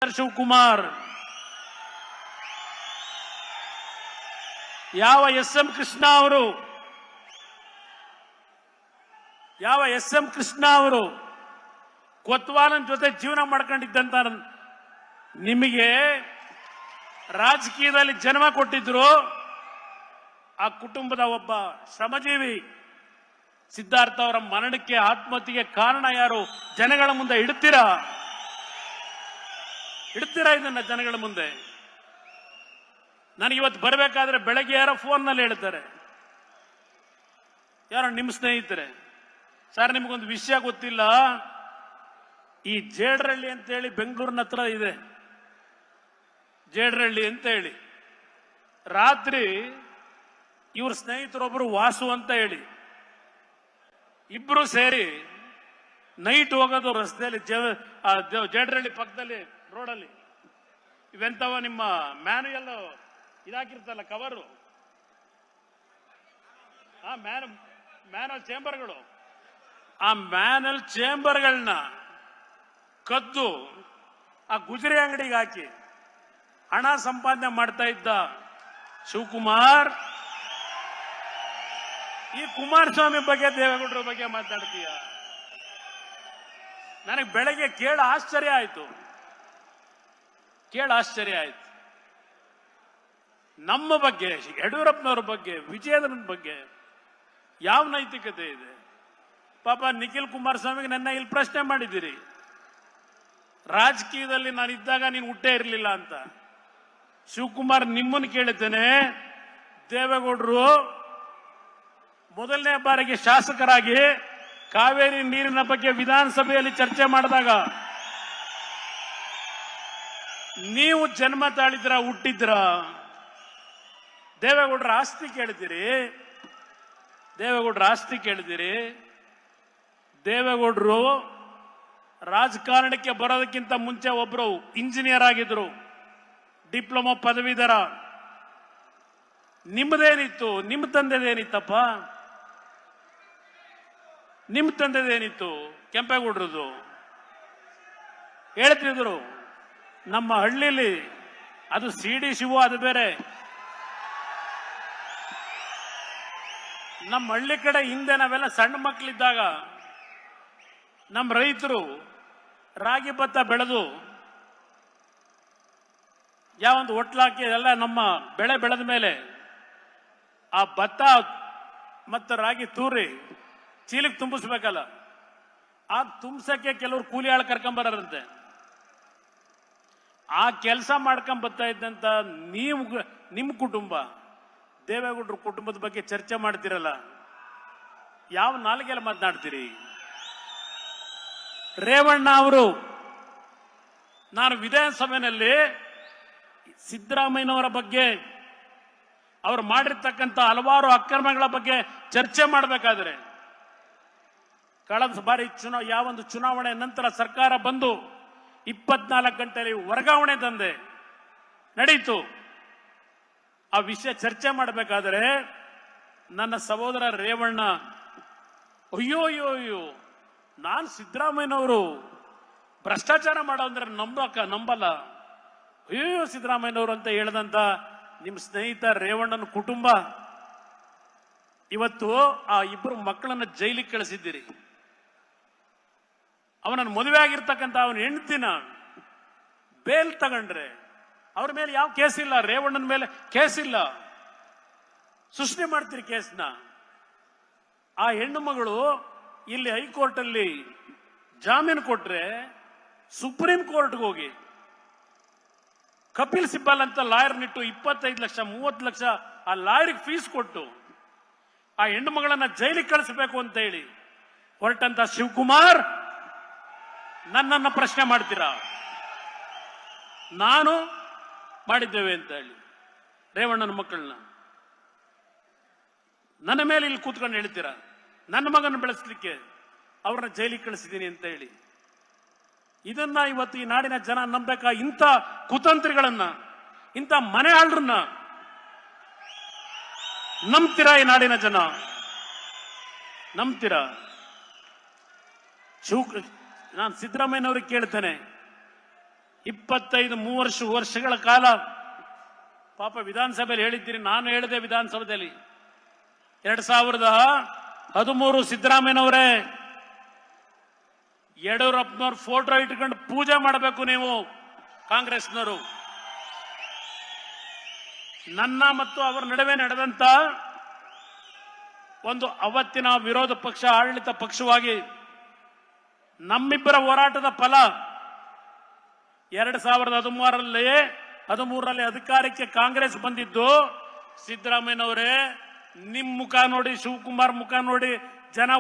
ಶಿವಕುಮಾರ್ ಯಾವ ಎಸ್.ಎಂ. ಕೃಷ್ಣ ಅವರು ಕೊತ್ವಾಲನ್ ಜೊತೆ ಜೀವನ ಮಾಡ್ಕೊಂಡಿದ್ದಂತ ನಿಮಗೆ ರಾಜಕೀಯದಲ್ಲಿ ಜನ್ಮ ಕೊಟ್ಟಿದ್ರು ಆ ಕುಟುಂಬದ ಒಬ್ಬ ಶ್ರಮಜೀವಿ ಸಿದ್ಧಾರ್ಥ ಅವರ ಮರಣಕ್ಕೆ ಆತ್ಮಹತ್ಯೆಗೆ ಕಾರಣ ಯಾರು? ಜನಗಳ ಮುಂದೆ ಇಡ್ತೀರಾ ಇದನ್ನ ಜನಗಳ ಮುಂದೆ? ನನಗಿವತ್ತು ಬರಬೇಕಾದ್ರೆ ಬೆಳಗ್ಗೆ ಯಾರೋ ಫೋನ್ನಲ್ಲಿ ಹೇಳ್ತಾರೆ, ಯಾರೋ ನಿಮ್ಮ ಸ್ನೇಹಿತರೆ, ಸರ್ ನಿಮಗೊಂದು ವಿಷಯ ಗೊತ್ತಿಲ್ಲ, ಈ ಜೇಡ್ರಹಳ್ಳಿ ಅಂತ ಹೇಳಿ ಬೆಂಗಳೂರಿನ ಹತ್ರ ಇದೆ, ಜೇಡ್ರಹಳ್ಳಿ ಅಂತ ಹೇಳಿ, ರಾತ್ರಿ ಇವ್ರ ಸ್ನೇಹಿತರೊಬ್ಬರು ವಾಸು ಅಂತ ಹೇಳಿ ಇಬ್ರು ಸೇರಿ ನೈಟ್ ಹೋಗೋದು ರಸ್ತೆಯಲ್ಲಿ ಜೇಡ್ರಹಳ್ಳಿ ಪಕ್ಕದಲ್ಲಿ ರೋಡಲ್ಲಿ. ಇವೆಂತವ ನಿಮ್ಮ ಮ್ಯಾನುಯಲ್ ಇದಾಕಿರ್ತಲ್ಲ ಕವರು, ಆ ಮ್ಯಾನುವಲ್ ಚೇಂಬರ್ಗಳು, ಆ ಮ್ಯಾನುವಲ್ ಚೇಂಬರ್ಗಳನ್ನ ಕದ್ದು ಆ ಗುಜರಿ ಅಂಗಡಿಗೆ ಹಾಕಿ ಹಣ ಸಂಪಾದನೆ ಮಾಡ್ತಾ ಇದ್ದ ಶಿವಕುಮಾರ್, ಈ ಕುಮಾರಸ್ವಾಮಿ ಬಗ್ಗೆ ದೇವೇಗೌಡರ ಬಗ್ಗೆ ಮಾತಾಡ್ತೀಯ? ನನಗೆ ಬೆಳಗ್ಗೆ ಆಶ್ಚರ್ಯ ಆಯ್ತು. ನಮ್ಮ ಬಗ್ಗೆ, ಯಡಿಯೂರಪ್ಪನವ್ರ ಬಗ್ಗೆ, ವಿಜಯೇಂದ್ರನ ಬಗ್ಗೆ ಯಾವ ನೈತಿಕತೆ ಇದೆ? ಪಾಪ ನಿಖಿಲ್ ಕುಮಾರಸ್ವಾಮಿಗೆ ನನ್ನ ಇಲ್ಲಿ ಪ್ರಶ್ನೆ ಮಾಡಿದ್ದೀರಿ, ರಾಜಕೀಯದಲ್ಲಿ ನಾನಿದ್ದಾಗ ನೀನು ಹುಟ್ಟೇ ಇರಲಿಲ್ಲ ಅಂತ. ಶಿವಕುಮಾರ್ ನಿಮ್ಮನ್ನು ಕೇಳಿದ್ದೇನೆ, ದೇವೇಗೌಡರು ಮೊದಲನೇ ಬಾರಿಗೆ ಶಾಸಕರಾಗಿ ಕಾವೇರಿ ನೀರಿನ ಬಗ್ಗೆ ವಿಧಾನಸಭೆಯಲ್ಲಿ ಚರ್ಚೆ ಮಾಡಿದಾಗ ನೀವು ಜನ್ಮ ತಾಳಿದ್ರ, ಹುಟ್ಟಿದ್ರ? ದೇವೇಗೌಡರ ಆಸ್ತಿ ಕೇಳಿದಿರಿ? ದೇವೇಗೌಡರು ರಾಜಕಾರಣಕ್ಕೆ ಬರೋದಕ್ಕಿಂತ ಮುಂಚೆ ಒಬ್ರು ಇಂಜಿನಿಯರ್ ಆಗಿದ್ರು, ಡಿಪ್ಲೊಮಾ ಪದವೀಧರ. ನಿಮ್ಮದೇನಿತ್ತು? ನಿಮ್ಮ ತಂದೆದೇನಿತ್ತಪ್ಪ? ನಿಮ್ಮ ತಂದೆದೇನಿತ್ತು? ಕೆಂಪೇಗೌಡರದು ಹೇಳ್ತಿದ್ರು ನಮ್ಮ ಹಳ್ಳಿಲಿ, ಅದು ಸಿಡಿ ಶಿವು, ಅದು ಬೇರೆ. ನಮ್ಮ ಹಳ್ಳಿ ಕಡೆ ಹಿಂದೆ ನಾವೆಲ್ಲ ಸಣ್ಣ ಮಕ್ಕಳಿದ್ದಾಗ ನಮ್ಮ ರೈತರು ರಾಗಿ ಭತ್ತ ಬೆಳೆದು ಯಾವೊಂದು ಒಟ್ಲಾಕಿ ಎಲ್ಲ ನಮ್ಮ ಬೆಳೆ ಬೆಳೆದ ಮೇಲೆ ಆ ಭತ್ತ ಮತ್ತು ರಾಗಿ ತೂರಿ ಚೀಲಕ್ಕೆ ತುಂಬಿಸ್ಬೇಕಲ್ಲ, ಆ ತುಂಬಸಕ್ಕೆ ಕೆಲವರು ಕೂಲಿ ಆಳು ಕರ್ಕೊಂಬರಂತೆ. ಆ ಕೆಲಸ ಮಾಡ್ಕೊಂಡ್ ಬರ್ತಾ ಇದ್ದಂತ ನಿಮ್ಮ ಕುಟುಂಬ, ದೇವೇಗೌಡರ ಕುಟುಂಬದ ಬಗ್ಗೆ ಚರ್ಚೆ ಮಾಡ್ತಿರಲ್ಲ, ಯಾವ ನಾಲಿಗೆಲ್ಲ ಮಾತನಾಡ್ತೀರಿ? ರೇವಣ್ಣ ಅವರು, ನಾನು ವಿಧಾನಸಭೆಯಲ್ಲಿ ಸಿದ್ದರಾಮಯ್ಯನವರ ಬಗ್ಗೆ, ಅವರು ಮಾಡಿರ್ತಕ್ಕಂಥ ಹಲವಾರು ಅಕ್ರಮಗಳ ಬಗ್ಗೆ ಚರ್ಚೆ ಮಾಡಬೇಕಾದ್ರೆ, ಕಳೆದ ಬಾರಿ ಯಾವೊಂದು ಚುನಾವಣೆ ನಂತರ ಸರ್ಕಾರ ಬಂದು 24 ಗಂಟೆಯಲ್ಲಿ ವರ್ಗಾವಣೆ ದಂಧೆ ನಡೀತು. ಆ ವಿಷಯ ಚರ್ಚೆ ಮಾಡಬೇಕಾದ್ರೆ ನನ್ನ ಸಹೋದರ ರೇವಣ್ಣ, ಅಯ್ಯೋ ನಾನು ಸಿದ್ದರಾಮಯ್ಯನವರು ಭ್ರಷ್ಟಾಚಾರ ಮಾಡೋ ಅಂದ್ರೆ ನಂಬಲ್ಲ, ಅಯ್ಯೋ ಸಿದ್ದರಾಮಯ್ಯನವರು ಅಂತ ಹೇಳ್ದಂತ ನಿಮ್ಮ ಸ್ನೇಹಿತ ರೇವಣ್ಣನ ಕುಟುಂಬ ಇವತ್ತು ಆ ಇಬ್ಬರು ಮಕ್ಕಳನ್ನ ಜೈಲಿಗೆ ಕಳಿಸಿದ್ದೀರಿ. ಅವನನ್ನು ಮದುವೆ ಆಗಿರ್ತಕ್ಕಂಥ ಅವನ ಹೆಂಡತಿನ ಬೇಲ್ ತಗೊಂಡ್ರೆ ಅವ್ರ ಮೇಲೆ ಯಾವ ಕೇಸ್ ಇಲ್ಲ, ರೇವಣ್ಣನ ಮೇಲೆ ಕೇಸ್ ಇಲ್ಲ, ಸೃಷ್ಟಿ ಮಾಡ್ತೀರಿ ಕೇಸ್ನ. ಆ ಹೆಣ್ಣು ಮಗಳು ಇಲ್ಲಿ ಹೈಕೋರ್ಟ್ ಅಲ್ಲಿ ಜಾಮೀನು ಕೊಟ್ರೆ ಸುಪ್ರೀಂ ಕೋರ್ಟ್ಗೆ ಹೋಗಿ ಕಪಿಲ್ ಸಿಬ್ಬಲ್ ಅಂತ ಲಾಯರ್ ನಿಟ್ಟು 25 ಲಕ್ಷ 30 ಲಕ್ಷ ಆ ಲಾಯರ್ಗೆ ಫೀಸ್ ಕೊಟ್ಟು ಆ ಹೆಣ್ಣು ಮಗಳನ್ನ ಜೈಲಿಗೆ ಕಳಿಸಬೇಕು ಅಂತ ಹೇಳಿ ಹೊರಟಂತ ಶಿವಕುಮಾರ್ ನನ್ನನ್ನ ಪ್ರಶ್ನೆ ಮಾಡ್ತೀರಾ? ನಾನು ಮಾಡಿದ್ದೇವೆ ಅಂತ ಹೇಳಿ ರೇವಣ್ಣನ ಮಕ್ಕಳನ್ನ ನನ್ನ ಮೇಲೆ ಇಲ್ಲಿ ಕೂತ್ಕೊಂಡು ಹೇಳ್ತೀರಾ? ನನ್ನ ಮಗನ ಬೆಳೆಸಲಿಕ್ಕೆ ಅವ್ರನ್ನ ಜೈಲಿಗೆ ಕಳಿಸಿದ್ದೀನಿ ಅಂತ ಹೇಳಿ. ಇದನ್ನ ಇವತ್ತು ಈ ನಾಡಿನ ಜನ ನಂಬೇಕಾ? ಇಂಥ ಕುತಂತ್ರಿಗಳನ್ನ, ಇಂಥ ಮನೆ ಆಳ್ರನ್ನ ನಂಬ್ತೀರಾ? ಈ ನಾಡಿನ ಜನ ನಂಬ್ತೀರಾ? ನಾನು ಸಿದ್ದರಾಮಯ್ಯನವ್ರಿಗೆ ಕೇಳ್ತೇನೆ, 25-30 ವರ್ಷಗಳ ಕಾಲ ಪಾಪ ವಿಧಾನಸಭೆಯಲ್ಲಿ ಹೇಳಿದ್ದೀರಿ, ನಾನು ಹೇಳಿದೆ ವಿಧಾನಸಭೆಯಲ್ಲಿ 2013 ಸಿದ್ದರಾಮಯ್ಯನವರೇ ಯಡಿಯೂರಪ್ಪನವ್ರ ಫೋಟೋ ಇಟ್ಕೊಂಡು ಪೂಜೆ ಮಾಡಬೇಕು ನೀವು ಕಾಂಗ್ರೆಸ್ನವರು. ನನ್ನ ಮತ್ತು ಅವರ ನಡುವೆ ನಡೆದಂತ ಒಂದು ಅವತ್ತಿನ ವಿರೋಧ ಪಕ್ಷ ಆಡಳಿತ ಪಕ್ಷವಾಗಿ ನಮ್ಮಿಬ್ಬರ ಹೋರಾಟದ ಫಲ 2013ರಲ್ಲಿ ಅಧಿಕಾರಕ್ಕೆ ಕಾಂಗ್ರೆಸ್ ಬಂದಿದ್ದು. ಸಿದ್ದರಾಮಯ್ಯನವರೇ, ನಿಮ್ ಮುಖ ನೋಡಿ, ಶಿವಕುಮಾರ್ ಮುಖ ನೋಡಿ ಜನ